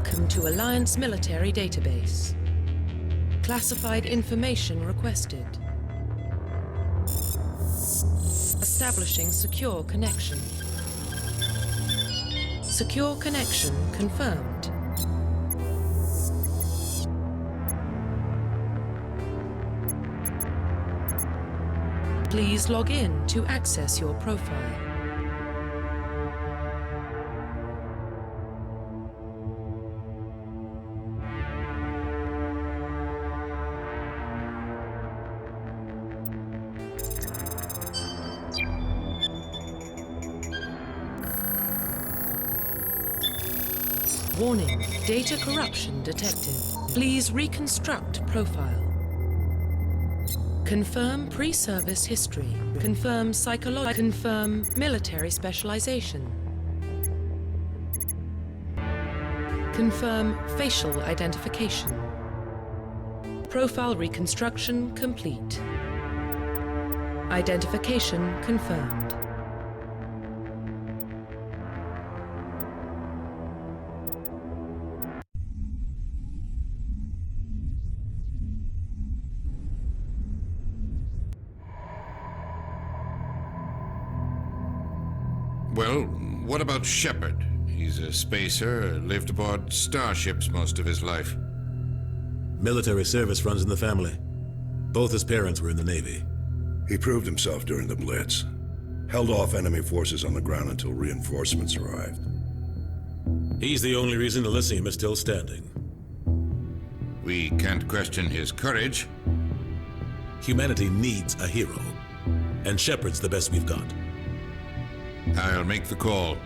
Welcome to Alliance Military Database. Classified information requested. Establishing secure connection. Secure connection confirmed. Please log in to access your profile. Warning, data corruption detected. Please reconstruct profile. Confirm pre-service history. Confirm psychological. Confirm military specialization. Confirm facial identification. Profile reconstruction complete. Identification confirmed. Well, what about Shepard? He's a spacer, lived aboard starships most of his life. Military service runs in the family. Both his parents were in the Navy. He proved himself during the Blitz. Held off enemy forces on the ground until reinforcements arrived. He's the only reason Elysium is still standing. We can't question his courage. Humanity needs a hero, and Shepard's the best we've got. I'll make the call.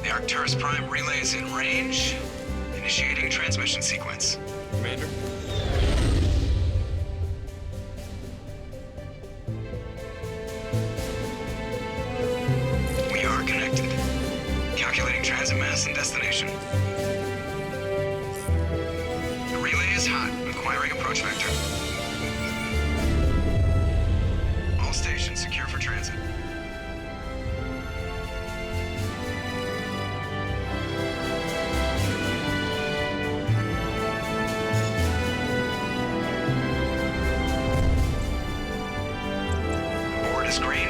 Arcturus Prime relay is in range. Initiating transmission sequence. Commander? We are connected. Calculating transit mass and destination. The relay is hot. Acquiring approach vector. All stations secure for transit. Green.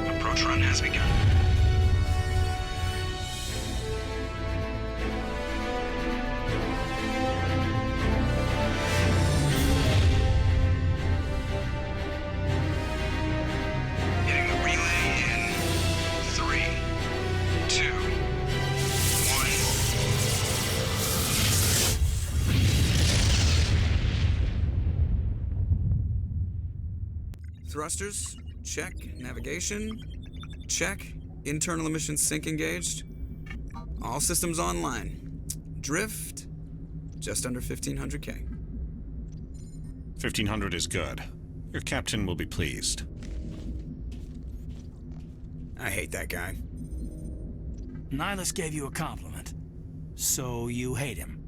Approach run has begun. Hitting the relay in 3, 2, 1. Thrusters. Check. Navigation. Check. Internal emissions sync engaged. All systems online. Drift. Just under 1500K. 1500 is good. Your captain will be pleased. I hate that guy. Nihilus gave you a compliment. So you hate him.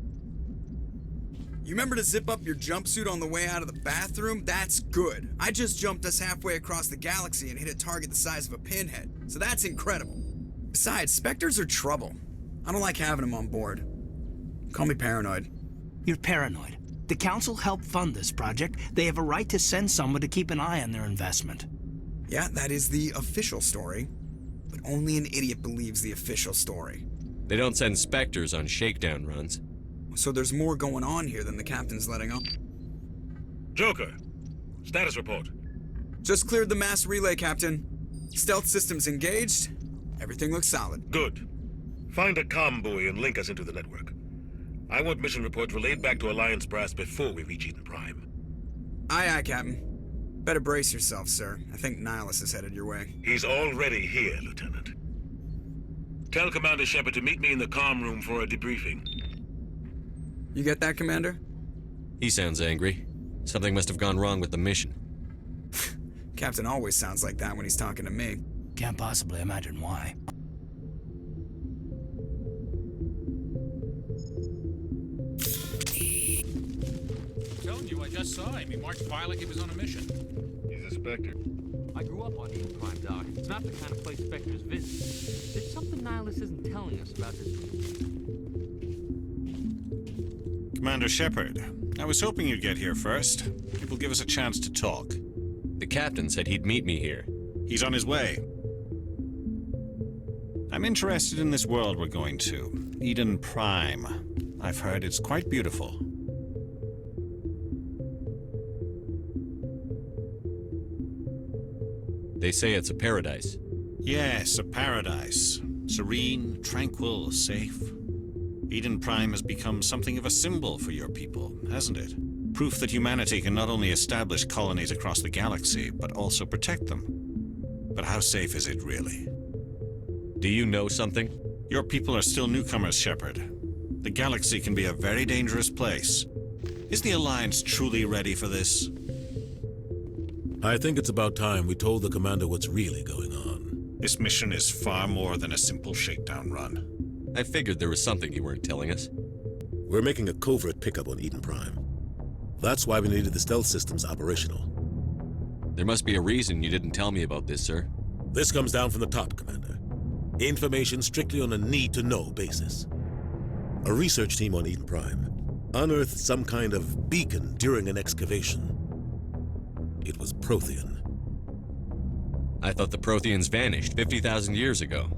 You remember to zip up your jumpsuit on the way out of the bathroom? That's good. I just jumped us halfway across the galaxy and hit a target the size of a pinhead, so that's incredible. Besides, Spectres are trouble. I don't like having them on board. Call me paranoid. You're paranoid. The Council helped fund this project. They have a right to send someone to keep an eye on their investment. Yeah, that is the official story. But only an idiot believes the official story. They don't send Spectres on shakedown runs. So there's more going on here than the captain's letting on. Joker, status report. Just cleared the mass relay, Captain. Stealth systems engaged. Everything looks solid. Good. Find a comm buoy and link us into the network. I want mission reports relayed back to Alliance Brass before we reach Eden Prime. Aye, aye, Captain. Better brace yourself, sir. I think Nihilus is headed your way. He's already here, Lieutenant. Tell Commander Shepard to meet me in the comm room for a debriefing. You get that, Commander? He sounds angry. Something must have gone wrong with the mission. Captain always sounds like that when he's talking to me. Can't possibly imagine why. I'm telling you, I just saw him. He marched by like he was on a mission. He's a Spectre. I grew up on Eden Prime, Doc. It's not the kind of place Spectres visit. There's something Nihilus isn't telling us about this. Commander Shepard, I was hoping you'd get here first. It will give us a chance to talk. The captain said he'd meet me here. He's on his way. I'm interested in this world we're going to, Eden Prime. I've heard it's quite beautiful. They say it's a paradise. Yes, a paradise. Serene, tranquil, safe. Eden Prime has become something of a symbol for your people, hasn't it? Proof that humanity can not only establish colonies across the galaxy, but also protect them. But how safe is it, really? Do you know something? Your people are still newcomers, Shepard. The galaxy can be a very dangerous place. Is the Alliance truly ready for this? I think it's about time we told the commander what's really going on. This mission is far more than a simple shakedown run. I figured there was something you weren't telling us. We're making a covert pickup on Eden Prime. That's why we needed the stealth systems operational. There must be a reason you didn't tell me about this, sir. This comes down from the top, Commander. Information strictly on a need-to-know basis. A research team on Eden Prime unearthed some kind of beacon during an excavation. It was Prothean. I thought the Protheans vanished 50,000 years ago.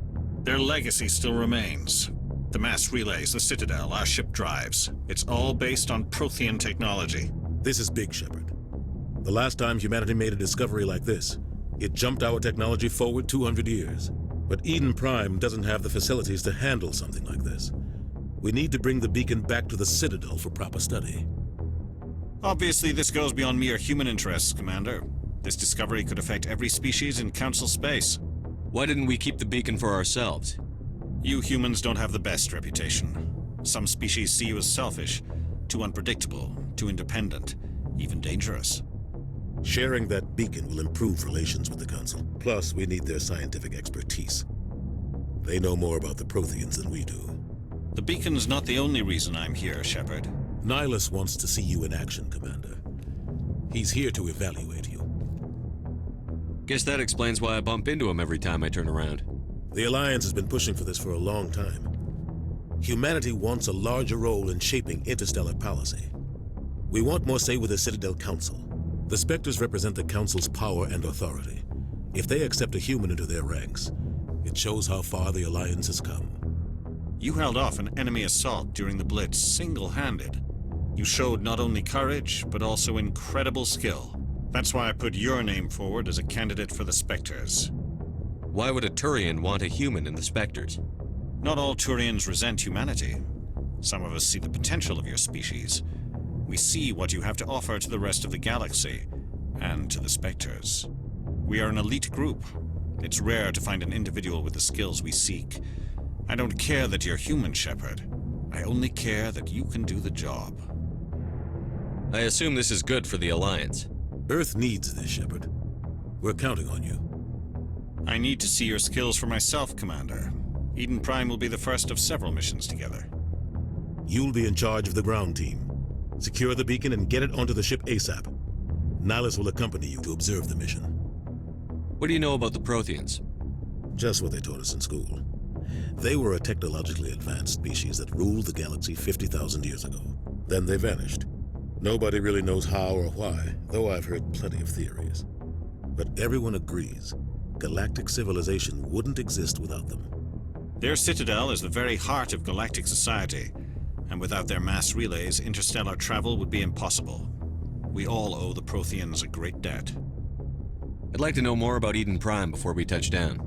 Their legacy still remains. The mass relays, the Citadel, our ship drives. It's all based on Prothean technology. This is big, Shepard. The last time humanity made a discovery like this, it jumped our technology forward 200 years. But Eden Prime doesn't have the facilities to handle something like this. We need to bring the beacon back to the Citadel for proper study. Obviously, this goes beyond mere human interests, Commander. This discovery could affect every species in Council space. Why didn't we keep the beacon for ourselves? You humans don't have the best reputation. Some species see you as selfish, too unpredictable, too independent, even dangerous. Sharing that beacon will improve relations with the Council. Plus, we need their scientific expertise. They know more about the Protheans than we do. The beacon's not the only reason I'm here, Shepard. Nihilus wants to see you in action, Commander. He's here to evaluate you. Guess that explains why I bump into him every time I turn around. The Alliance has been pushing for this for a long time. Humanity wants a larger role in shaping interstellar policy. We want more say with the Citadel Council. The Spectres represent the Council's power and authority. If they accept a human into their ranks, it shows how far the Alliance has come. You held off an enemy assault during the Blitz single-handed. You showed not only courage, but also incredible skill. That's why I put your name forward as a candidate for the Spectres. Why would a Turian want a human in the Spectres? Not all Turians resent humanity. Some of us see the potential of your species. We see what you have to offer to the rest of the galaxy, and to the Spectres. We are an elite group. It's rare to find an individual with the skills we seek. I don't care that you're human, Shepard. I only care that you can do the job. I assume this is good for the Alliance. Earth needs this, Shepard. We're counting on you. I need to see your skills for myself, Commander. Eden Prime will be the first of several missions together. You'll be in charge of the ground team. Secure the beacon and get it onto the ship ASAP. Nihilus will accompany you to observe the mission. What do you know about the Protheans? Just what they taught us in school. They were a technologically advanced species that ruled the galaxy 50,000 years ago. Then they vanished. Nobody really knows how or why, though I've heard plenty of theories. But everyone agrees, galactic civilization wouldn't exist without them. Their citadel is the very heart of galactic society, and without their mass relays, interstellar travel would be impossible. We all owe the Protheans a great debt. I'd like to know more about Eden Prime before we touch down.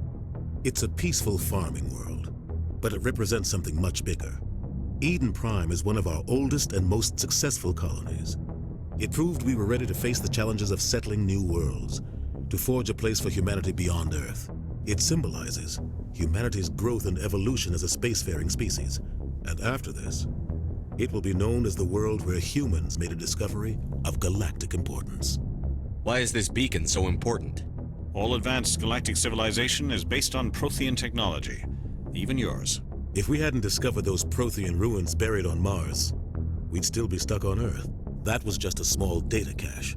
It's a peaceful farming world, but it represents something much bigger. Eden Prime is one of our oldest and most successful colonies. It proved we were ready to face the challenges of settling new worlds, to forge a place for humanity beyond Earth. It symbolizes humanity's growth and evolution as a spacefaring species. And after this, it will be known as the world where humans made a discovery of galactic importance. Why is this beacon so important? All advanced galactic civilization is based on Prothean technology, even yours. If we hadn't discovered those Prothean ruins buried on Mars, we'd still be stuck on Earth. That was just a small data cache.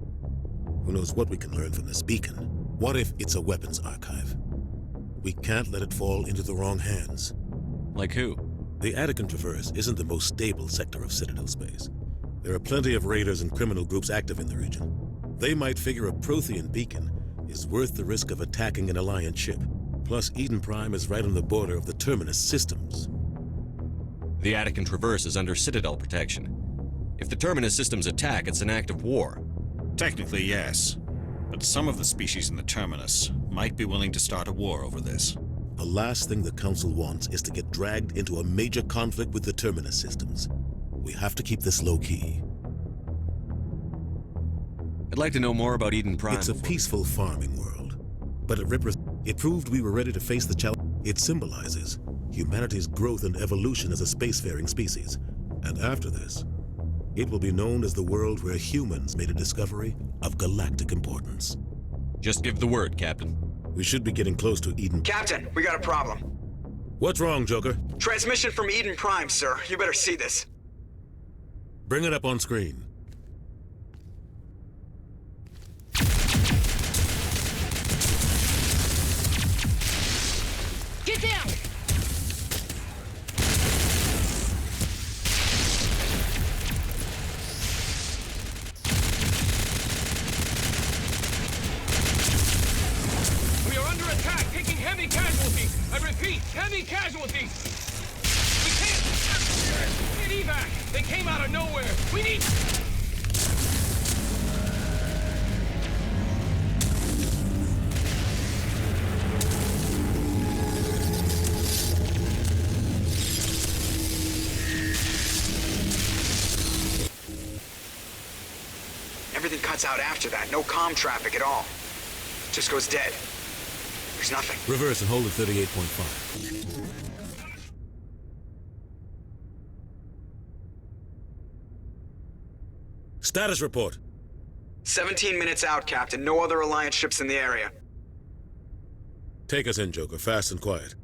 Who knows what we can learn from this beacon? What if it's a weapons archive? We can't let it fall into the wrong hands. Like who? The Attican Traverse isn't the most stable sector of Citadel space. There are plenty of raiders and criminal groups active in the region. They might figure a Prothean beacon is worth the risk of attacking an Alliance ship. Plus, Eden Prime is right on the border of the Terminus systems. The Attican Traverse is under Citadel protection. If the Terminus systems attack, it's an act of war. Technically, yes. But some of the species in the Terminus might be willing to start a war over this. The last thing the Council wants is to get dragged into a major conflict with the Terminus systems. We have to keep this low-key. I'd like to know more about Eden Prime. It's a peaceful farming world, but it proved we were ready to face the challenge. It symbolizes humanity's growth and evolution as a spacefaring species. And after this, it will be known as the world where humans made a discovery of galactic importance. Just give the word, Captain. We should be getting close to Eden. Captain, we got a problem. What's wrong, Joker? Transmission from Eden Prime, sir. You better see this. Bring it up on screen. Get down! We are under attack, taking heavy casualties. I repeat, heavy casualties. We can't get evac. They came out of nowhere. We need... Everything cuts out after that. No comm traffic at all. Just goes dead. There's nothing. Reverse and hold at 38.5. Status report. 17 minutes out, Captain. No other Alliance ships in the area. Take us in, Joker, fast and quiet.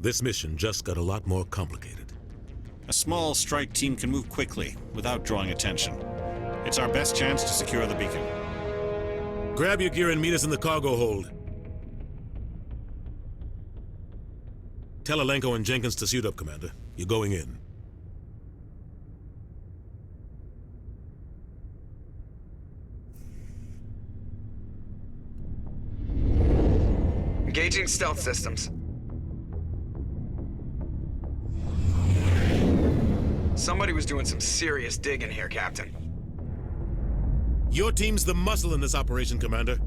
This mission just got a lot more complicated. A small strike team can move quickly, without drawing attention. It's our best chance to secure the beacon. Grab your gear and meet us in the cargo hold. Tell Alenko and Jenkins to suit up, Commander. You're going in. Engaging stealth systems. Somebody was doing some serious digging here, Captain. Your team's the muscle in this operation, Commander.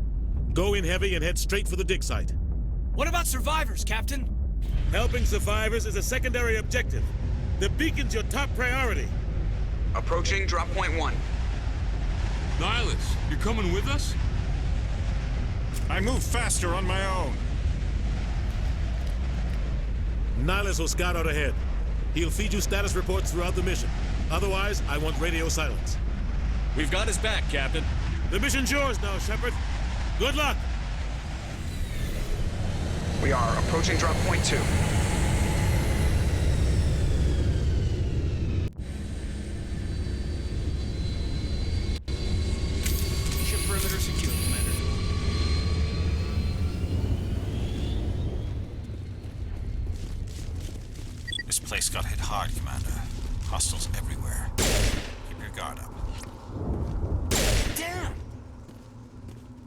Go in heavy and head straight for the dig site. What about survivors, Captain? Helping survivors is a secondary objective. The beacon's your top priority. Approaching drop point 1. Nihilus, you're coming with us? I move faster on my own. Nihilus will scout out ahead. He'll feed you status reports throughout the mission. Otherwise, I want radio silence. We've got his back, Captain. The mission's yours now, Shepard. Good luck! We are approaching drop point 2. Ship perimeter secure, Commander. This place got hit hard, Commander. Hostiles everywhere. Keep your guard up. Damn!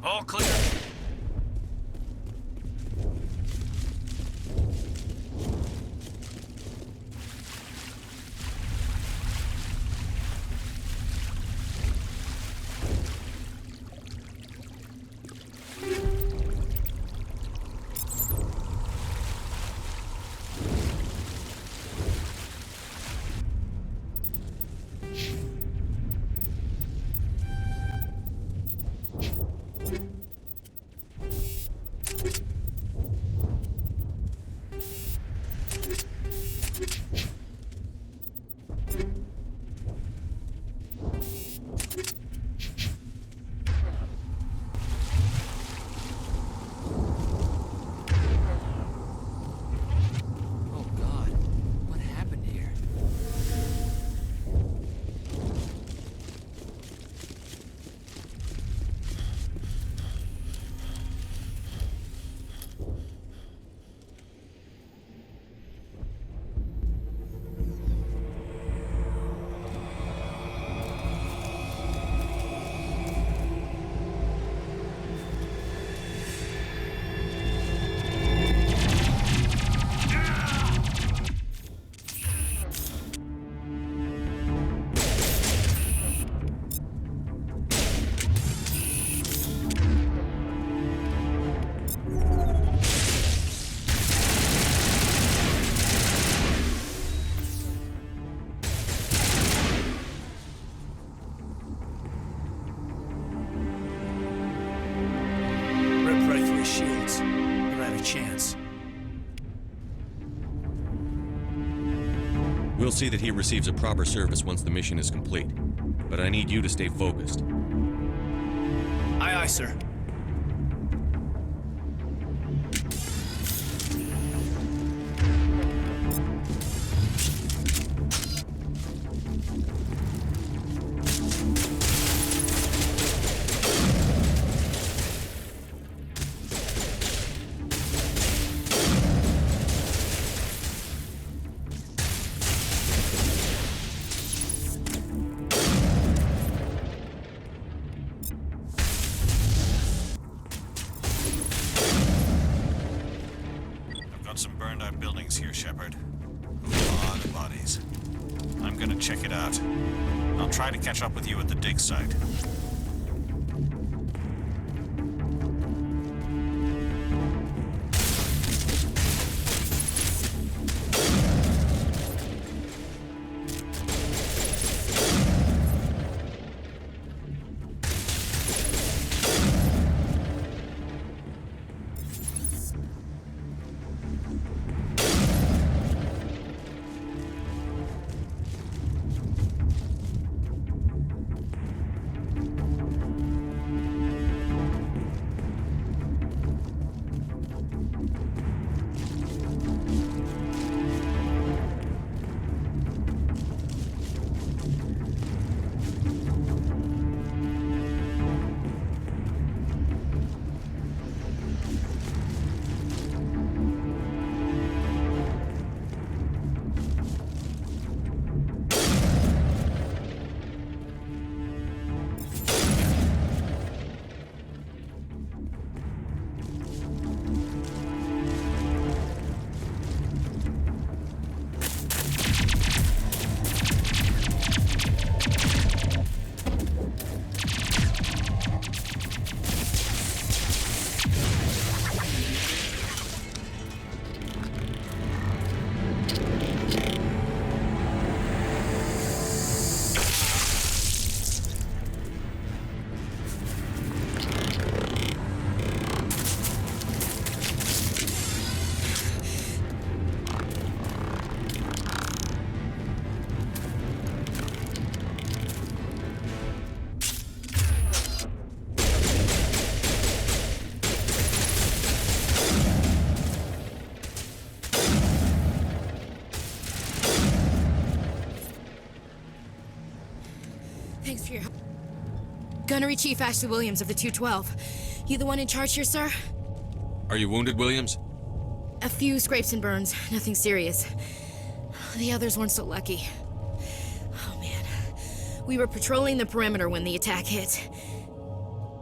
All clear. We'll see that he receives a proper service once the mission is complete. But I need you to stay focused. Aye, aye, sir. Some burned out buildings here, Shepard. A lot of bodies. I'm gonna check it out. I'll try to catch up with you at the dig site. Thanks for your help. Gunnery Chief Ashley Williams of the 212. You the one in charge here, sir? Are you wounded, Williams? A few scrapes and burns, nothing serious. The others weren't so lucky. Oh man. We were patrolling the perimeter when the attack hit.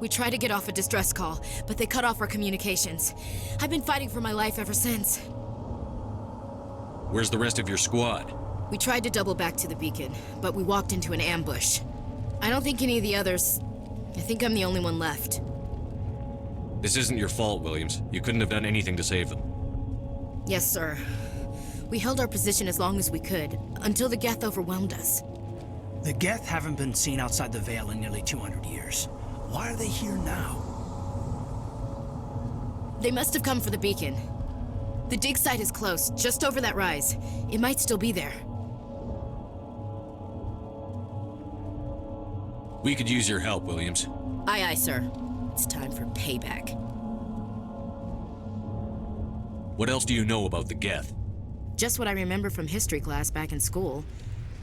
We tried to get off a distress call, but they cut off our communications. I've been fighting for my life ever since. Where's the rest of your squad? We tried to double back to the beacon, but we walked into an ambush. I don't think any of the others... I think I'm the only one left. This isn't your fault, Williams. You couldn't have done anything to save them. Yes, sir. We held our position as long as we could, until the Geth overwhelmed us. The Geth haven't been seen outside the Veil in nearly 200 years. Why are they here now? They must have come for the beacon. The dig site is close, just over that rise. It might still be there. We could use your help, Williams. Aye, aye, sir. It's time for payback. What else do you know about the Geth? Just what I remember from history class back in school.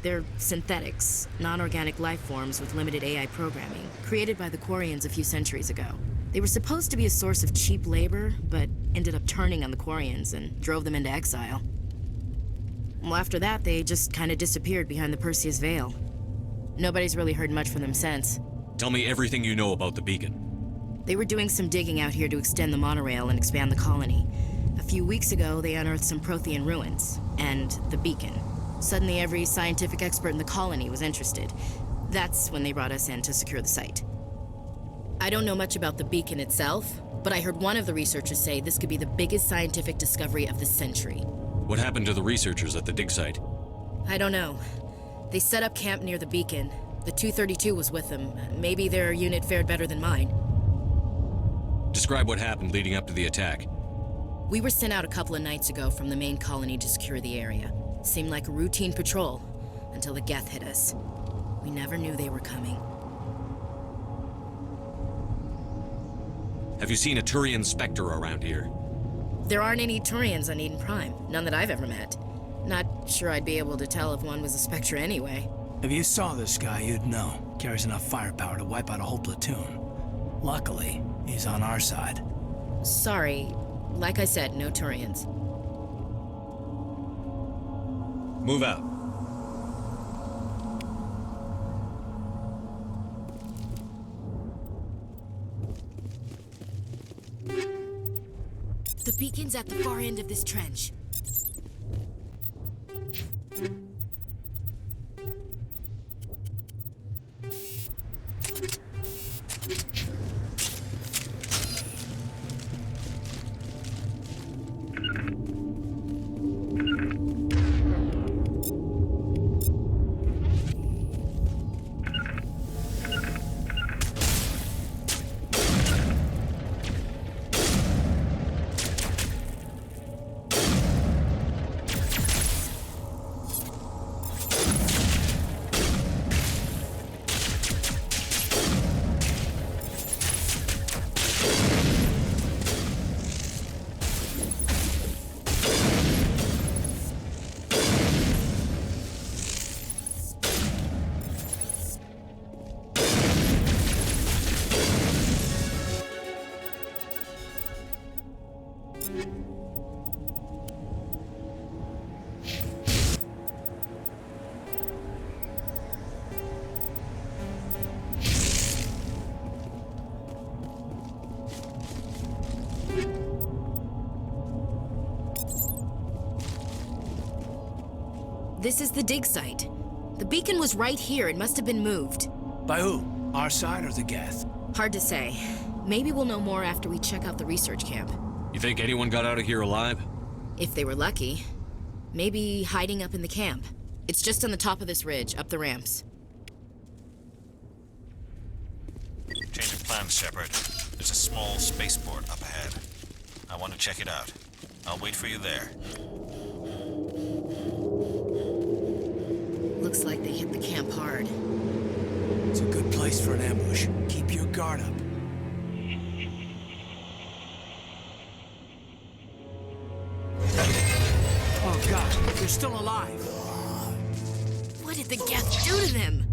They're synthetics, non-organic life forms with limited AI programming, created by the Quarians a few centuries ago. They were supposed to be a source of cheap labor, but ended up turning on the Quarians and drove them into exile. Well, after that, they just kind of disappeared behind the Perseus Veil. Nobody's really heard much from them since. Tell me everything you know about the beacon. They were doing some digging out here to extend the monorail and expand the colony. A few weeks ago, they unearthed some Prothean ruins, and the beacon. Suddenly, every scientific expert in the colony was interested. That's when they brought us in to secure the site. I don't know much about the beacon itself, but I heard one of the researchers say this could be the biggest scientific discovery of the century. What happened to the researchers at the dig site? I don't know. They set up camp near the beacon. The 232 was with them. Maybe their unit fared better than mine. Describe what happened leading up to the attack. We were sent out a couple of nights ago from the main colony to secure the area. Seemed like a routine patrol, until the Geth hit us. We never knew they were coming. Have you seen a Turian Spectre around here? There aren't any Turians on Eden Prime. None that I've ever met. Not sure I'd be able to tell if one was a Spectre anyway. If you saw this guy, you'd know. Carries enough firepower to wipe out a whole platoon. Luckily, he's on our side. Sorry. Like I said, no Turians. Move out. The beacon's at the far end of this trench. This is the dig site. The beacon was right here. It must have been moved. By who? Our side or the Geth? Hard to say. Maybe we'll know more after we check out the research camp. You think anyone got out of here alive? If they were lucky. Maybe hiding up in the camp. It's just on the top of this ridge, up the ramps. Change of plans, Shepard. There's a small spaceport up ahead. I want to check it out. I'll wait for you there. Looks like they hit the camp hard. It's a good place for an ambush. Keep your guard up. Oh God, they're still alive. What did the Geth do to them?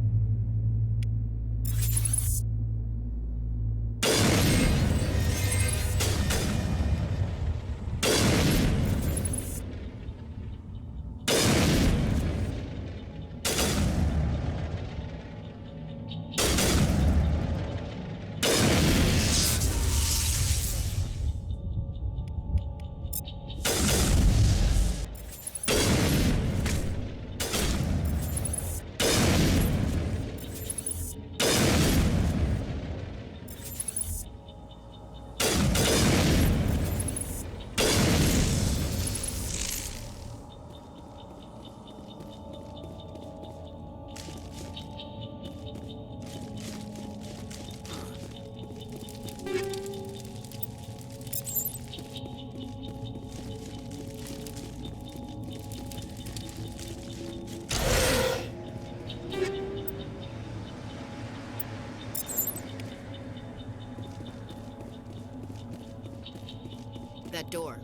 That door.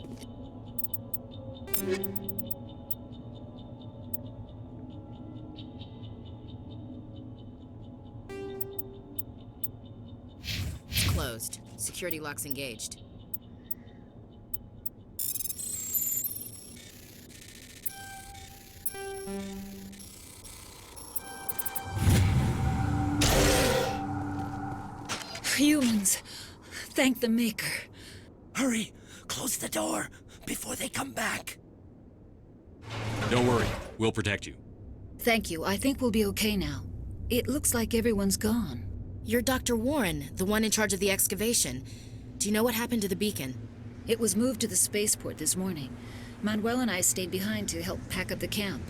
It's closed. Security lock's engaged. Humans. Thank the Maker. Hurry! Close the door before they come back. Don't worry. We'll protect you. Thank you. I think we'll be okay now. It looks like everyone's gone. You're Dr. Warren, the one in charge of the excavation. Do you know what happened to the beacon? It was moved to the spaceport this morning. Manuel and I stayed behind to help pack up the camp.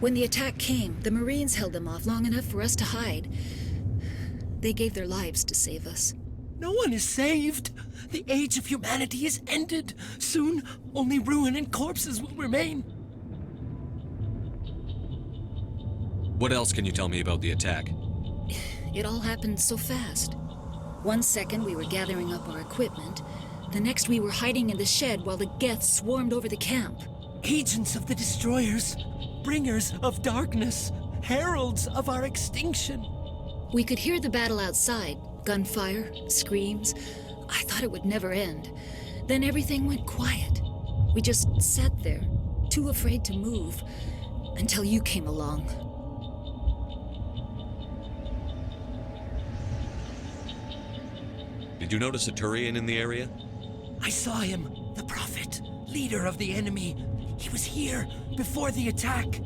When the attack came, the Marines held them off long enough for us to hide. They gave their lives to save us. No one is saved. The age of humanity is ended. Soon, only ruin and corpses will remain. What else can you tell me about the attack? It all happened so fast. 1 second we were gathering up our equipment. The next we were hiding in the shed while the Geth swarmed over the camp. Agents of the Destroyers, bringers of darkness, heralds of our extinction. We could hear the battle outside. Gunfire, screams. I thought it would never end. Then everything went quiet. We just sat there, too afraid to move, until you came along. Did you notice a Turian in the area? I saw him, the Prophet, leader of the enemy. He was here before the attack.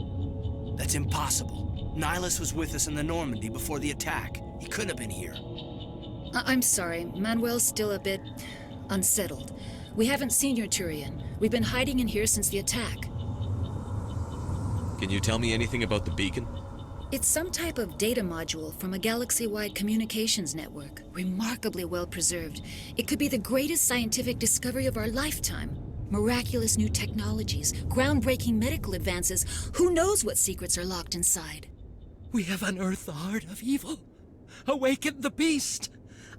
That's impossible. Nihilus was with us in the Normandy before the attack. He couldn't have been here. I'm sorry, Manuel's still a bit unsettled. We haven't seen your Turian. We've been hiding in here since the attack. Can you tell me anything about the beacon? It's some type of data module from a galaxy-wide communications network. Remarkably well preserved. It could be the greatest scientific discovery of our lifetime. Miraculous new technologies, groundbreaking medical advances. Who knows what secrets are locked inside? We have unearthed the heart of evil, awakened the beast,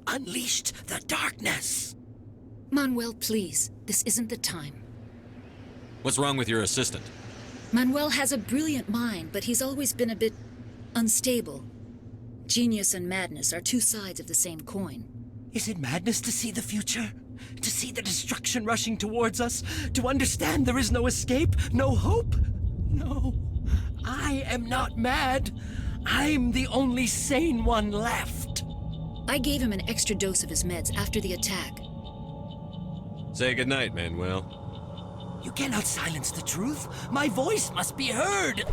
unleashed the darkness. Manuel, please. This isn't the time. What's wrong with your assistant? Manuel has a brilliant mind, but he's always been a bit unstable. Genius and madness are two sides of the same coin. Is it madness to see the future? To see the destruction rushing towards us? To understand there is no escape? No hope? No. I am not mad. I'm the only sane one left. I gave him an extra dose of his meds after the attack. Say goodnight, Manuel. You cannot silence the truth. My voice must be heard.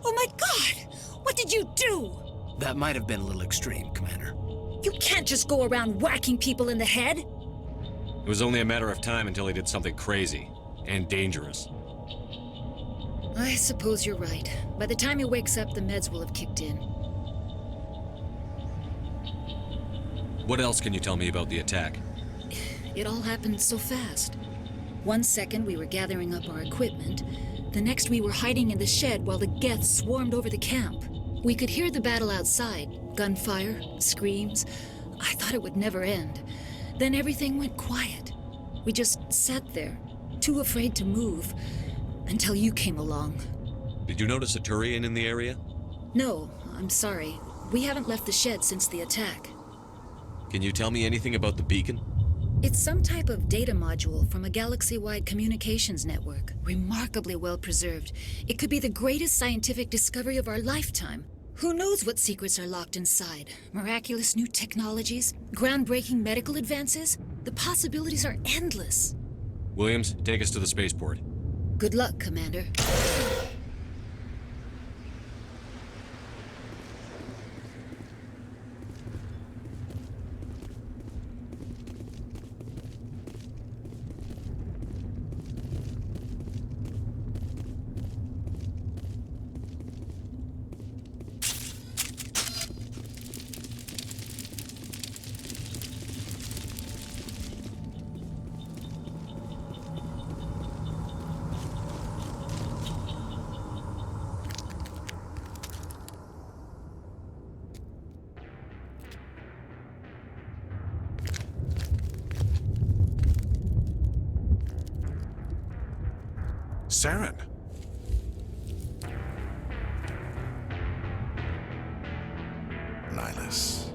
Oh my God! What did you do? That might have been a little extreme, Commander. You can't just go around whacking people in the head. It was only a matter of time until he did something crazy and dangerous. I suppose you're right. By the time he wakes up, the meds will have kicked in. What else can you tell me about the attack? It all happened so fast. 1 second we were gathering up our equipment. The next we were hiding in the shed while the Geth swarmed over the camp. We could hear the battle outside. Gunfire, screams. I thought it would never end. Then everything went quiet. We just sat there, too afraid to move, until you came along. Did you notice a Turian in the area? No, I'm sorry. We haven't left the shed since the attack. Can you tell me anything about the beacon? It's some type of data module from a galaxy-wide communications network. Remarkably well preserved. It could be the greatest scientific discovery of our lifetime. Who knows what secrets are locked inside? Miraculous new technologies? Groundbreaking medical advances? The possibilities are endless. Williams, take us to the spaceport. Good luck, Commander. Saren. Nihilus.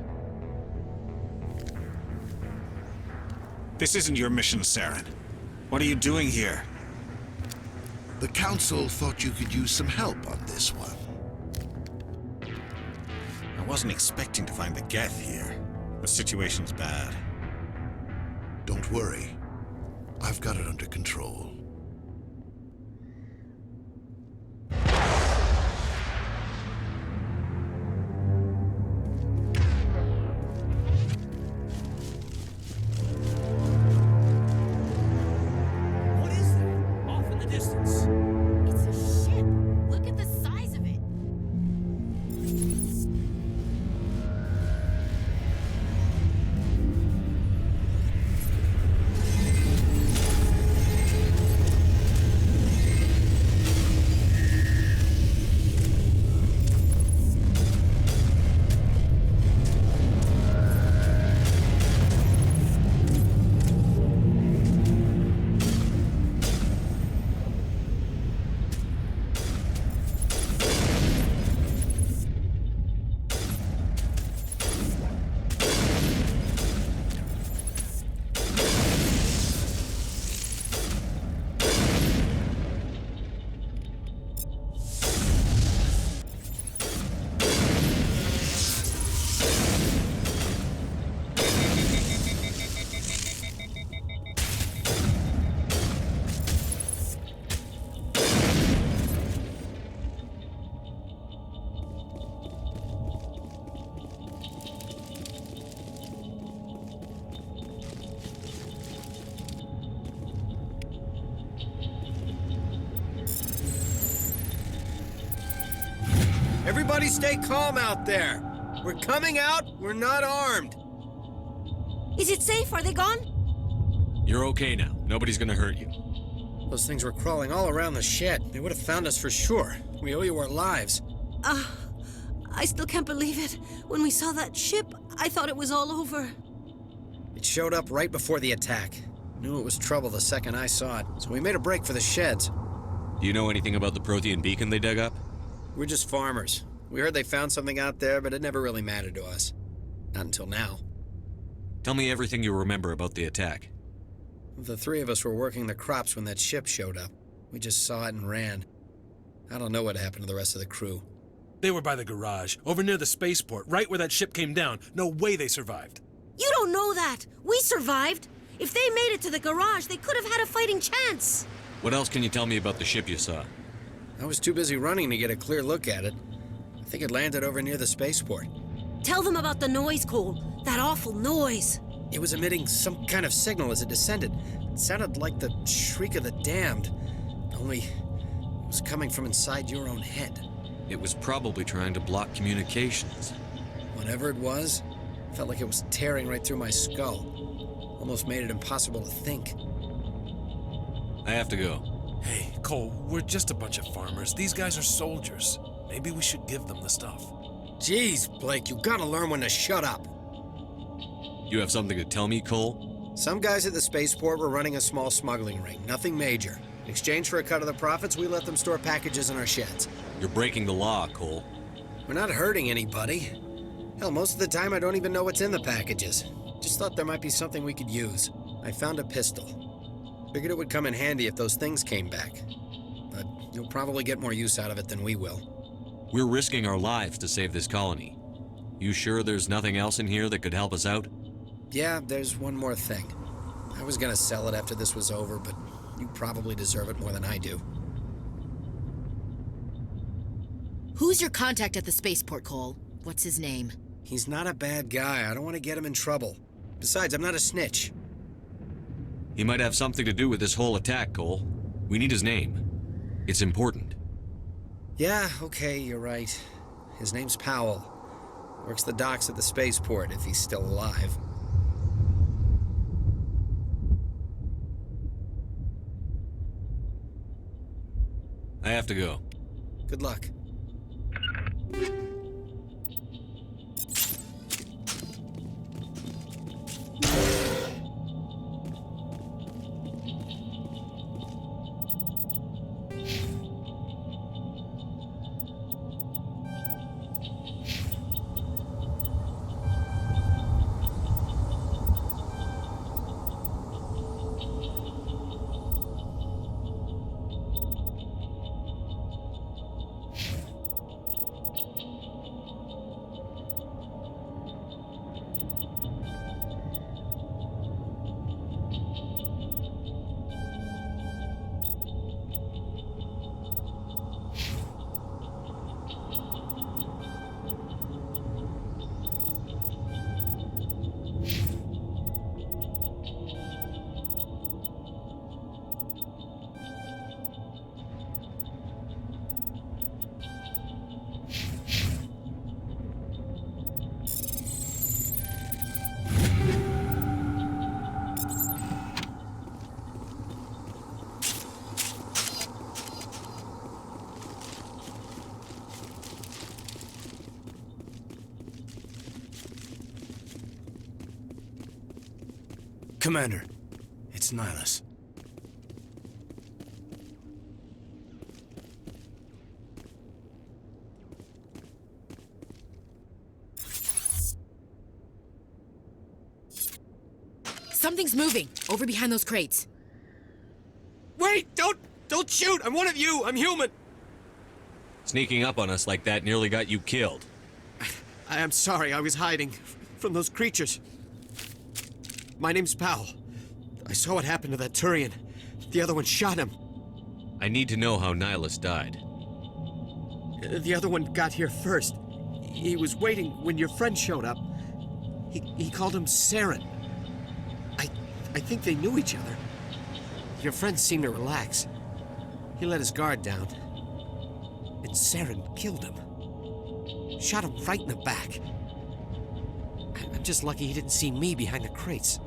This isn't your mission, Saren. What are you doing here? The Council thought you could use some help on this one. I wasn't expecting to find the Geth here. The situation's bad. Don't worry. I've got it under control. Everybody stay calm out there. We're coming out, we're not armed. Is it safe? Are they gone? You're okay now. Nobody's gonna hurt you. Those things were crawling all around the shed. They would have found us for sure. We owe you our lives. I still can't believe it. When we saw that ship, I thought it was all over. It showed up right before the attack. Knew it was trouble the second I saw it, so we made a break for the sheds. Do you know anything about the Prothean beacon they dug up? We're just farmers. We heard they found something out there, but it never really mattered to us. Not until now. Tell me everything you remember about the attack. The three of us were working the crops when that ship showed up. We just saw it and ran. I don't know what happened to the rest of the crew. They were by the garage, over near the spaceport, right where that ship came down. No way they survived. You don't know that. We survived. If they made it to the garage, they could have had a fighting chance. What else can you tell me about the ship you saw? I was too busy running to get a clear look at it. I think it landed over near the spaceport. Tell them about the noise, Cole. That awful noise. It was emitting some kind of signal as it descended. It sounded like the shriek of the damned, only it was coming from inside your own head. It was probably trying to block communications. Whatever it was, felt like it was tearing right through my skull. Almost made it impossible to think. I have to go. Hey, Cole, we're just a bunch of farmers. These guys are soldiers. Maybe we should give them the stuff. Jeez, Blake, you gotta learn when to shut up. You have something to tell me, Cole? Some guys at the spaceport were running a small smuggling ring, nothing major. In exchange for a cut of the profits, we let them store packages in our sheds. You're breaking the law, Cole. We're not hurting anybody. Hell, most of the time I don't even know what's in the packages. Just thought there might be something we could use. I found a pistol. Figured it would come in handy if those things came back. But you'll probably get more use out of it than we will. We're risking our lives to save this colony. You sure there's nothing else in here that could help us out? Yeah, there's one more thing. I was gonna sell it after this was over, but you probably deserve it more than I do. Who's your contact at the spaceport, Cole? What's his name? He's not a bad guy. I don't want to get him in trouble. Besides, I'm not a snitch. He might have something to do with this whole attack, Cole. We need his name. It's important. Yeah, okay, you're right. His name's Powell. Works the docks at the spaceport, if he's still alive. I have to go. Good luck. Commander, it's Nihilus. Something's moving, over behind those crates. Wait! Don't shoot! I'm one of you! I'm human! Sneaking up on us like that nearly got you killed. I am sorry, I was hiding from those creatures. My name's Powell. I saw what happened to that Turian. The other one shot him. I need to know how Nihilus died. The other one got here first. He was waiting when your friend showed up. He called him Saren. I think they knew each other. Your friend seemed to relax. He let his guard down. And Saren killed him. Shot him right in the back. I'm just lucky he didn't see me behind the crates.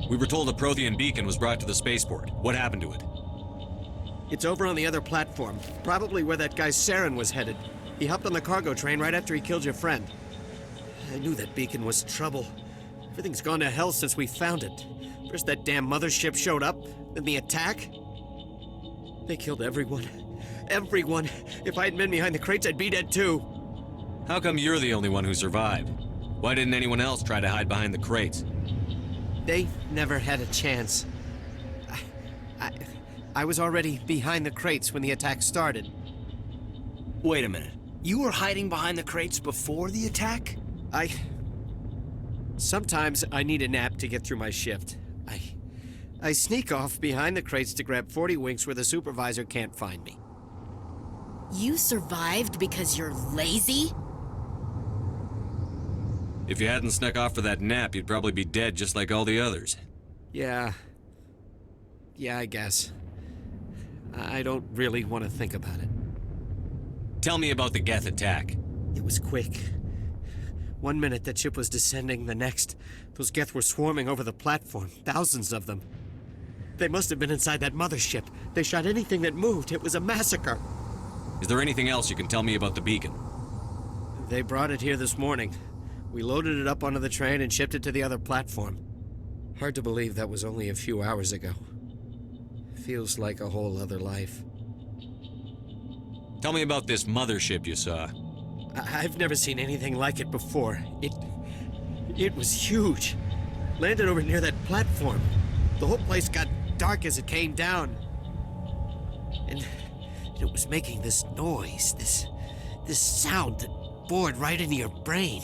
We were told a Prothean beacon was brought to the spaceport. What happened to it? It's over on the other platform, probably where that guy Saren was headed. He hopped on the cargo train right after he killed your friend. I knew that beacon was trouble. Everything's gone to hell since we found it. First that damn mothership showed up, then the attack. They killed everyone. Everyone. If I hadn't been behind the crates, I'd be dead too. How come you're the only one who survived? Why didn't anyone else try to hide behind the crates? They never had a chance. I was already behind the crates when the attack started. Wait a minute. You were hiding behind the crates before the attack? Sometimes I need a nap to get through my shift. I sneak off behind the crates to grab 40 winks where the supervisor can't find me. You survived because you're lazy? If you hadn't snuck off for that nap, you'd probably be dead just like all the others. Yeah, I guess. I don't really want to think about it. Tell me about the Geth attack. It was quick. 1 minute that ship was descending, the next, those Geth were swarming over the platform, thousands of them. They must have been inside that mothership. They shot anything that moved. It was a massacre. Is there anything else you can tell me about the beacon? They brought it here this morning. We loaded it up onto the train and shipped it to the other platform. Hard to believe that was only a few hours ago. Feels like a whole other life. Tell me about this mothership you saw. I've never seen anything like it before. It was huge. Landed over near that platform. The whole place got dark as it came down. And it was making this noise, this sound that bored right into your brain.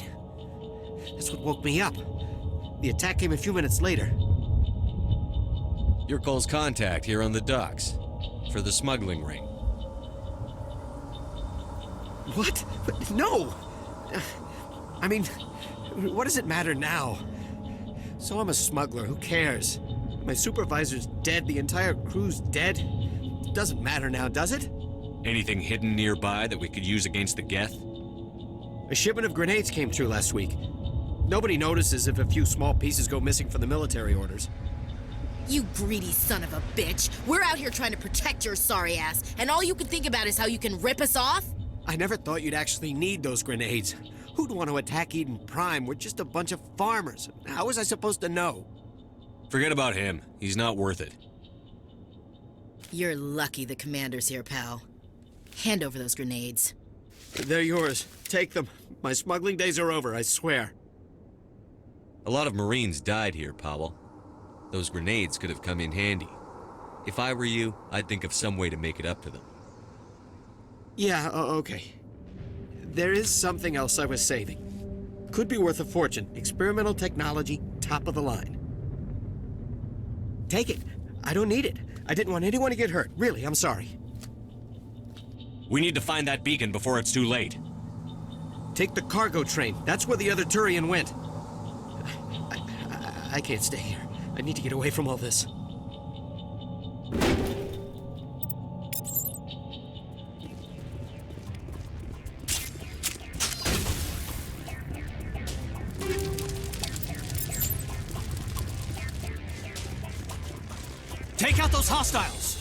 That's what woke me up. The attack came a few minutes later. Your Cole's contact here on the docks for the smuggling ring. What? No! I mean, what does it matter now? So I'm a smuggler, who cares? My supervisor's dead, the entire crew's dead. It doesn't matter now, does it? Anything hidden nearby that we could use against the Geth? A shipment of grenades came through last week. Nobody notices if a few small pieces go missing from the military orders. You greedy son of a bitch. We're out here trying to protect your sorry ass, and all you can think about is how you can rip us off? I never thought you'd actually need those grenades. Who'd want to attack Eden Prime? We're just a bunch of farmers. How was I supposed to know? Forget about him. He's not worth it. You're lucky the commander's here, pal. Hand over those grenades. They're yours. Take them. My smuggling days are over, I swear. A lot of Marines died here, Powell. Those grenades could have come in handy. If I were you, I'd think of some way to make it up to them. Yeah, okay. There is something else I was saving. Could be worth a fortune. Experimental technology, top of the line. Take it. I don't need it. I didn't want anyone to get hurt. Really, I'm sorry. We need to find that beacon before it's too late. Take the cargo train. That's where the other Turian went. I can't stay here. I need to get away from all this. Take out those hostiles!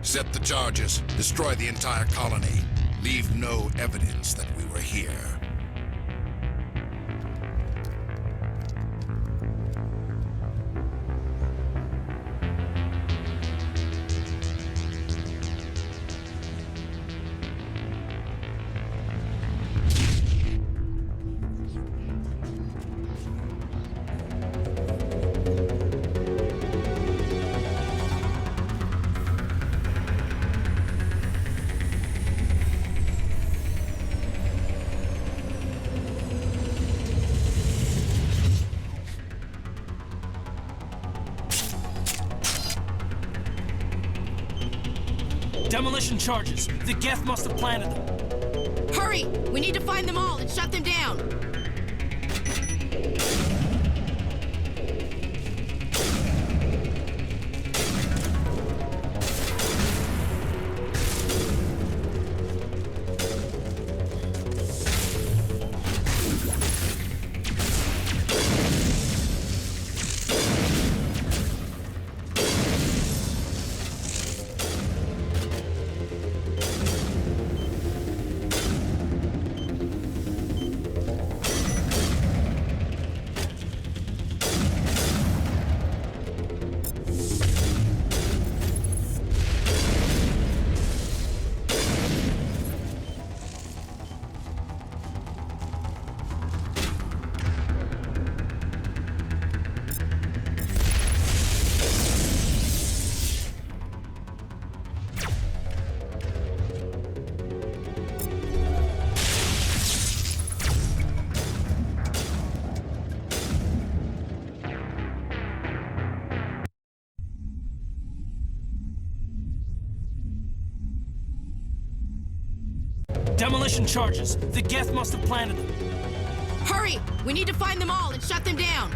Set the charges. Destroy the entire colony. Leave no evidence that we were here. Demolition charges. The Geth must have planted them. Hurry! We need to find them all and shut them down! Demolition charges. The Geth must have planted them. Hurry! We need to find them all and shut them down!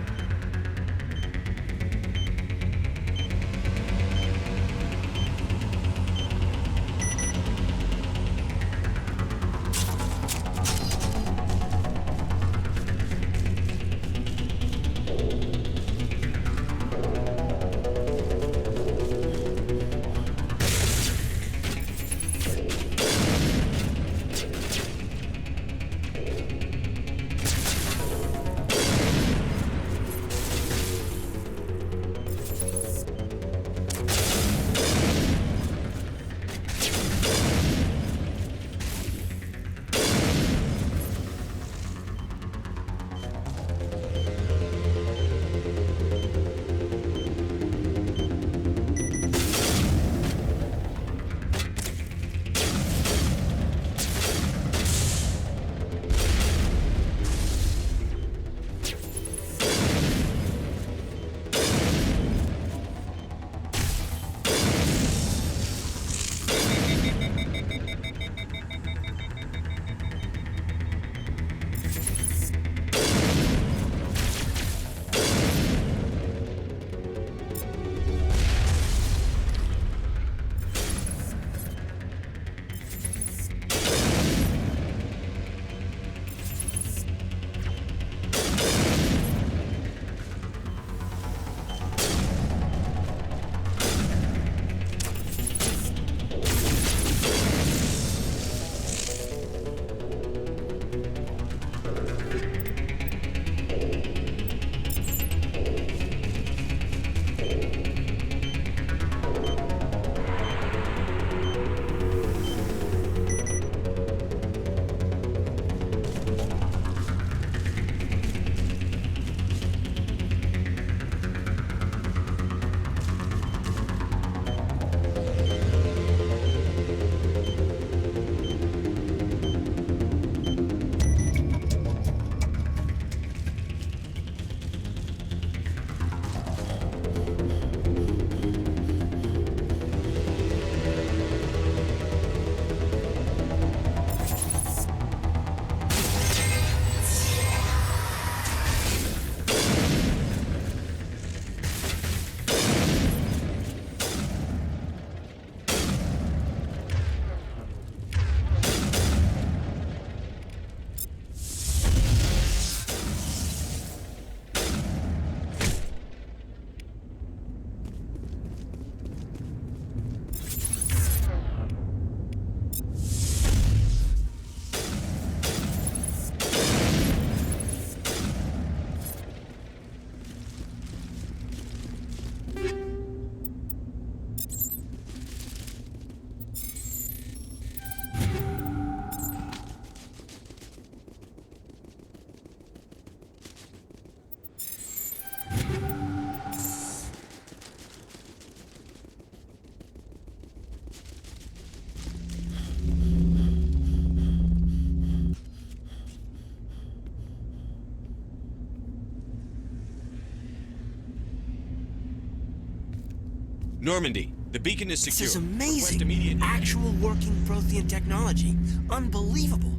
Normandy, the beacon is secure. This is Request amazing. immediate- Actual working Prothean technology. Unbelievable.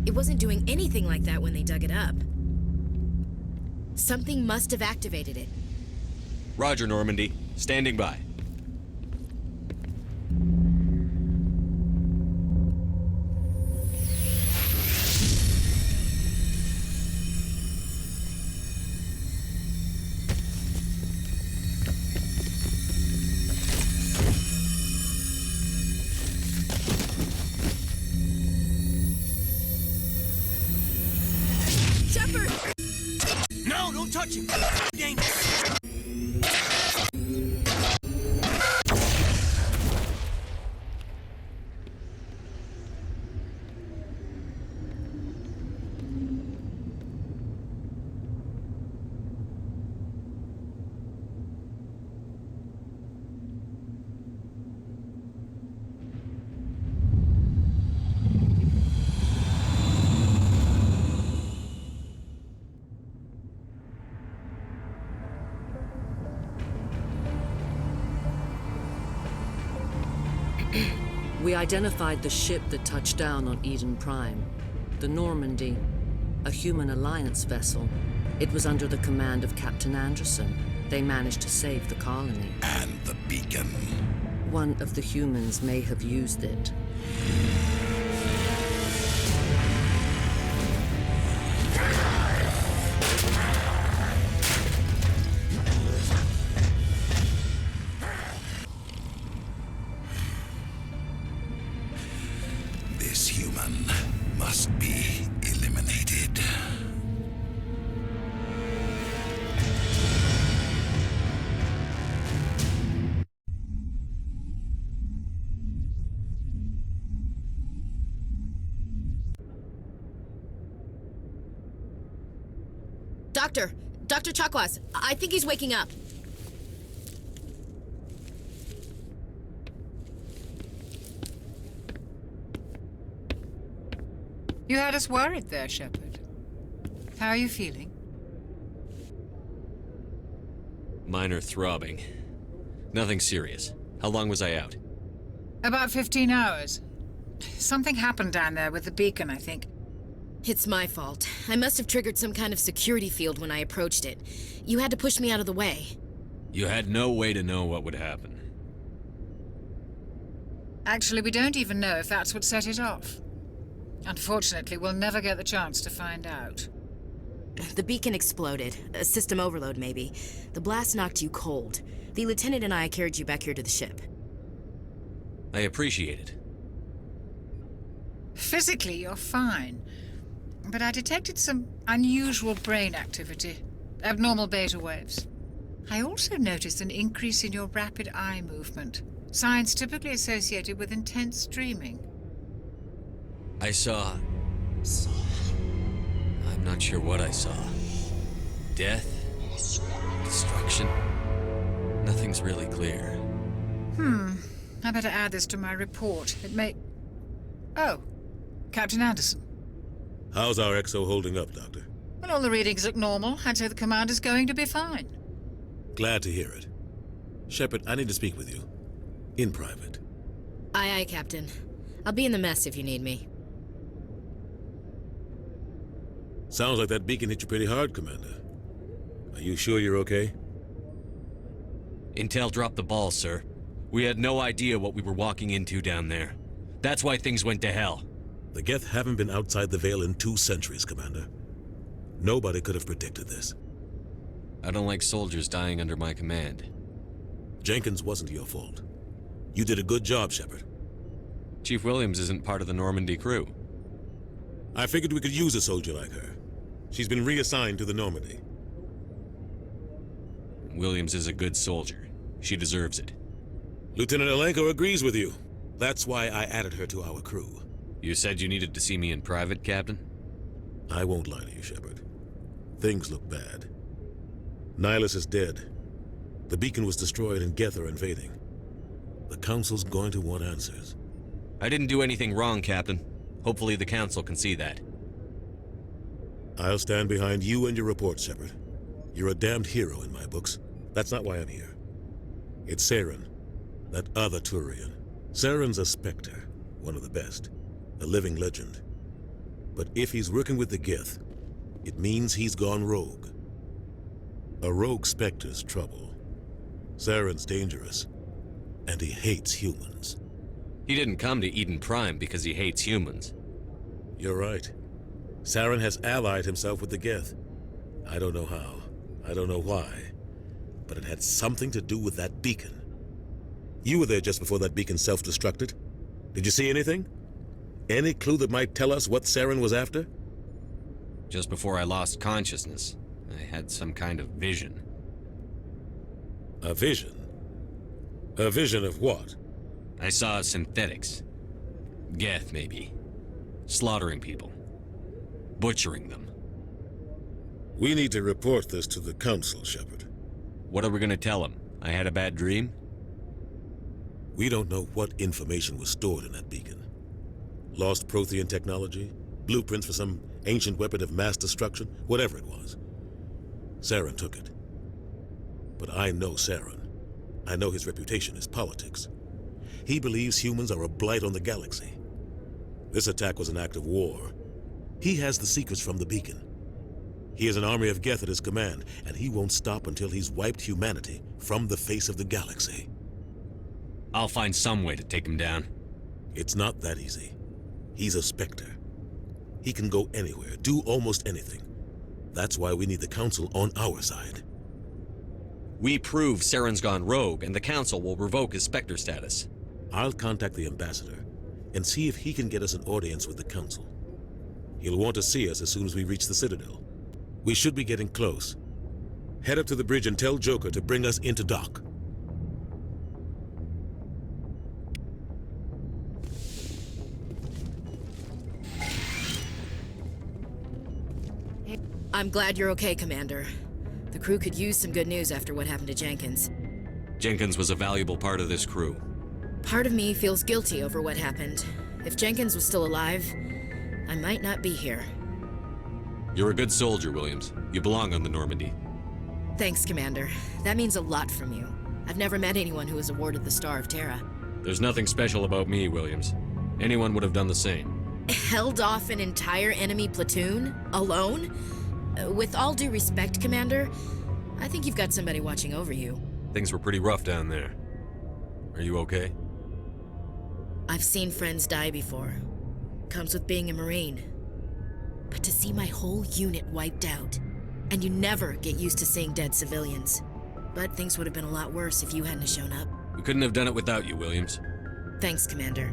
It wasn't doing anything like that when they dug it up. Something must have activated it. Roger, Normandy. Standing by. Shepard! No, don't touch him. Dangerous. We identified the ship that touched down on Eden Prime. The Normandy, a human alliance vessel. It was under the command of Captain Anderson. They managed to save the colony. And the beacon. One of the humans may have used it. This human must be eliminated. Dr. Chakwas, I think he's waking up. You had us worried there, Shepard. How are you feeling? Minor throbbing. Nothing serious. How long was I out? About 15 hours. Something happened down there with the beacon, I think. It's my fault. I must have triggered some kind of security field when I approached it. You had to push me out of the way. You had no way to know what would happen. Actually, we don't even know if that's what set it off. Unfortunately, we'll never get the chance to find out. The beacon exploded. A system overload, maybe. The blast knocked you cold. The lieutenant and I carried you back here to the ship. I appreciate it. Physically, you're fine. But I detected some unusual brain activity. Abnormal beta waves. I also noticed an increase in your rapid eye movement. Signs typically associated with intense dreaming. I saw... I'm not sure what I saw. Death? Destruction? Nothing's really clear. I better add this to my report. It may... Oh, Captain Anderson. How's our XO holding up, Doctor? Well, all the readings look normal. I'd say the commander's going to be fine. Glad to hear it. Shepard, I need to speak with you. In private. Aye, aye, Captain. I'll be in the mess if you need me. Sounds like that beacon hit you pretty hard, Commander. Are you sure you're okay? Intel dropped the ball, sir. We had no idea what we were walking into down there. That's why things went to hell. The Geth haven't been outside the Veil in 2 centuries, Commander. Nobody could have predicted this. I don't like soldiers dying under my command. Jenkins wasn't your fault. You did a good job, Shepard. Chief Williams isn't part of the Normandy crew. I figured we could use a soldier like her. She's been reassigned to the Normandy. Williams is a good soldier. She deserves it. Lieutenant Alenko agrees with you. That's why I added her to our crew. You said you needed to see me in private, Captain? I won't lie to you, Shepard. Things look bad. Nihilus is dead. The beacon was destroyed and Geth are invading. The Council's going to want answers. I didn't do anything wrong, Captain. Hopefully the Council can see that. I'll stand behind you and your report, Shepard. You're a damned hero in my books. That's not why I'm here. It's Saren, That other Turian. Saren's a Spectre, one of the best. A living legend. But if he's working with the Gith, it means he's gone rogue. A rogue Spectre's trouble. Saren's dangerous, and he hates humans. He didn't come to Eden Prime because he hates humans. You're right. Saren has allied himself with the Gith. I don't know how. I don't know why. But it had something to do with that beacon. You were there just before that beacon self-destructed. Did you see anything? Any clue that might tell us what Saren was after? Just before I lost consciousness, I had some kind of vision. A vision? A vision of what? I saw synthetics. Geth, maybe. Slaughtering people. Butchering them. We need to report this to the Council, Shepard. What are we gonna tell them? I had a bad dream? We don't know what information was stored in that beacon. Lost Prothean technology? Blueprints for some ancient weapon of mass destruction? Whatever it was. Saren took it. But I know Saren. I know his reputation is politics. He believes humans are a blight on the galaxy. This attack was an act of war. He has the secrets from the beacon. He has an army of Geth at his command, and he won't stop until he's wiped humanity from the face of the galaxy. I'll find some way to take him down. It's not that easy. He's a Spectre. He can go anywhere, do almost anything. That's why we need the Council on our side. We prove Saren's gone rogue, and the Council will revoke his Spectre status. I'll contact the Ambassador and see if he can get us an audience with the Council. He'll want to see us as soon as we reach the Citadel. We should be getting close. Head up to the bridge and tell Joker to bring us into dock. I'm glad you're okay, Commander. The crew could use some good news after what happened to Jenkins. Jenkins was a valuable part of this crew. Part of me feels guilty over what happened. If Jenkins was still alive, I might not be here. You're a good soldier, Williams. You belong on the Normandy. Thanks, Commander. That means a lot from you. I've never met anyone who was awarded the Star of Terra. There's nothing special about me, Williams. Anyone would have done the same. Held off an entire enemy platoon? Alone? With all due respect, Commander, I think you've got somebody watching over you. Things were pretty rough down there. Are you okay? I've seen friends die before. Comes with being a Marine. But to see my whole unit wiped out, and you never get used to seeing dead civilians. But things would have been a lot worse if you hadn't shown up. We couldn't have done it without you, Williams. Thanks, Commander.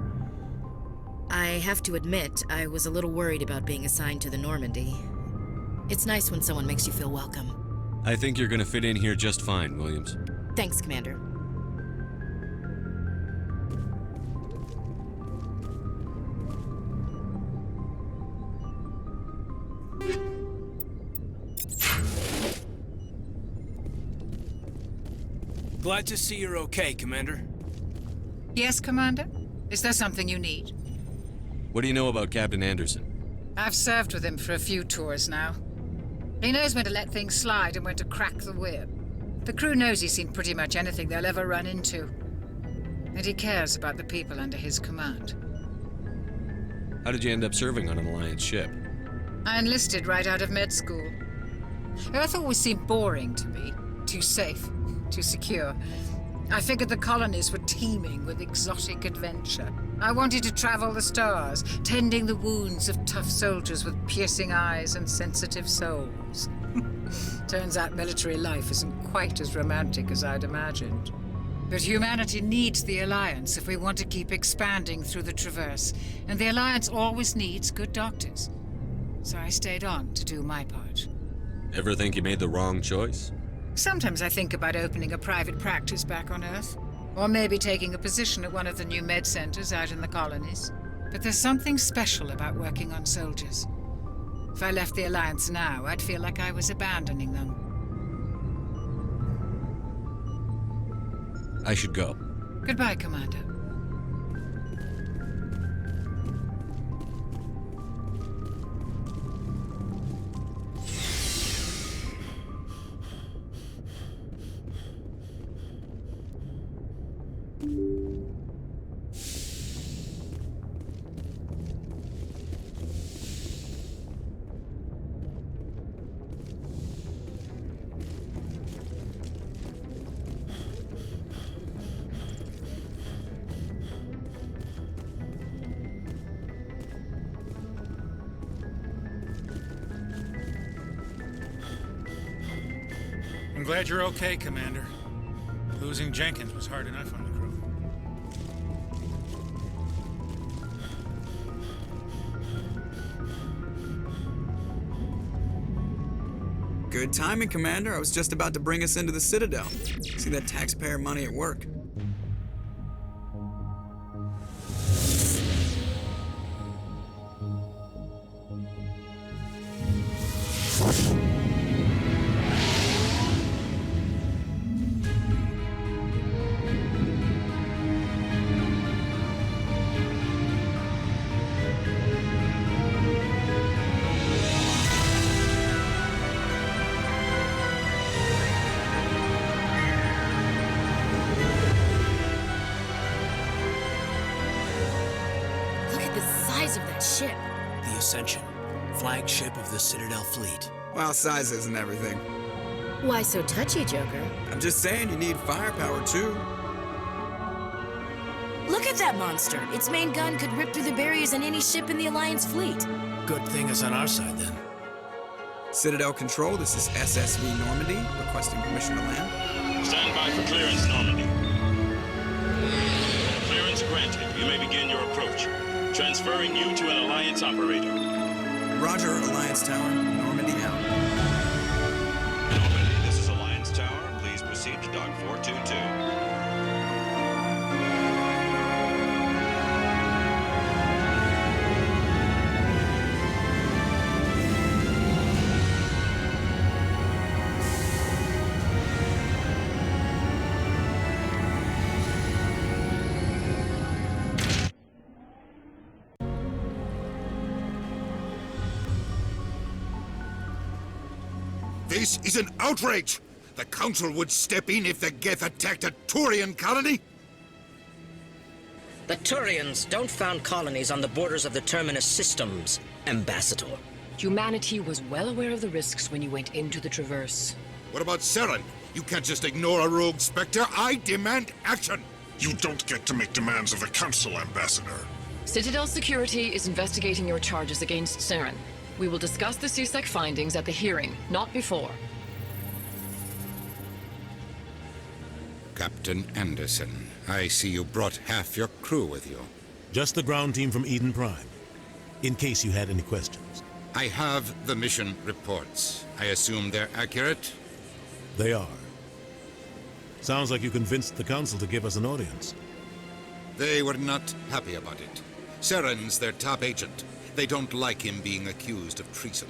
I have to admit, I was a little worried about being assigned to the Normandy. It's nice when someone makes you feel welcome. I think you're gonna fit in here just fine, Williams. Thanks, Commander. Glad to see you're okay, Commander. Yes, Commander? Is there something you need? What do you know about Captain Anderson? I've served with him for a few tours now. He knows when to let things slide and when to crack the whip. The crew knows he's seen pretty much anything they'll ever run into. And he cares about the people under his command. How did you end up serving on an Alliance ship? I enlisted right out of med school. Earth always seemed boring to me. Too safe, too secure. I figured the colonies were teeming with exotic adventure. I wanted to travel the stars, tending the wounds of tough soldiers with piercing eyes and sensitive souls. Turns out military life isn't quite as romantic as I'd imagined. But humanity needs the Alliance if we want to keep expanding through the Traverse, and the Alliance always needs good doctors. So I stayed on to do my part. Ever think you made the wrong choice? Sometimes I think about opening a private practice back on Earth. Or maybe taking a position at one of the new med centers out in the colonies. But there's something special about working on soldiers. If I left the Alliance now, I'd feel like I was abandoning them. I should go. Goodbye, Commander. You glad you're okay, Commander. Losing Jenkins was hard enough on the crew. Good timing, Commander. I was just about to bring us into the Citadel. See that taxpayer money at work. Of that ship. The Ascension, flagship of the Citadel fleet. Well, size isn't everything. Why so touchy, Joker? I'm just saying you need firepower, too. Look at that monster. Its main gun could rip through the barriers in any ship in the Alliance fleet. Good thing it's on our side, then. Citadel Control, this is SSV Normandy, requesting permission to land. Stand by for clearance, Normandy. Clearance granted. You may begin your approach. Transferring you to an Alliance operator. Roger, Alliance Tower. Normandy out. Normandy, this is Alliance Tower. Please proceed to Dock 422. This is an outrage! The Council would step in if the Geth attacked a Turian colony? The Turians don't found colonies on the borders of the Terminus systems, Ambassador. Humanity was well aware of the risks when you went into the Traverse. What about Saren? You can't just ignore a rogue Spectre. I demand action! You don't get to make demands of the Council, Ambassador. Citadel Security is investigating your charges against Saren. We will discuss the CSEC findings at the hearing, not before. Captain Anderson, I see you brought half your crew with you. Just the ground team from Eden Prime, in case you had any questions. I have the mission reports. I assume they're accurate? They are. Sounds like you convinced the Council to give us an audience. They were not happy about it. Saren's their top agent. They don't like him being accused of treason.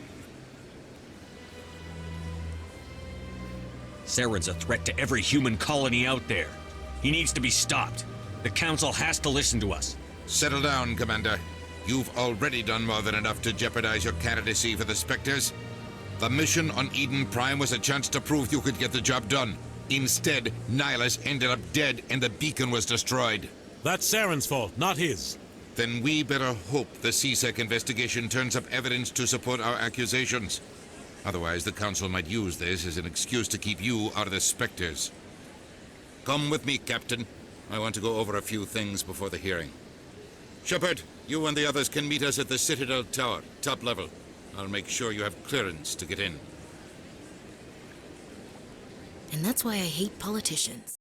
Saren's a threat to every human colony out there. He needs to be stopped. The Council has to listen to us. Settle down, Commander. You've already done more than enough to jeopardize your candidacy for the Spectres. The mission on Eden Prime was a chance to prove you could get the job done. Instead, Nihilus ended up dead and the beacon was destroyed. That's Saren's fault, not his. Then we better hope the CSEC investigation turns up evidence to support our accusations. Otherwise, the Council might use this as an excuse to keep you out of the Spectres. Come with me, Captain. I want to go over a few things before the hearing. Shepard, you and the others can meet us at the Citadel Tower, top level. I'll make sure you have clearance to get in. And that's why I hate politicians.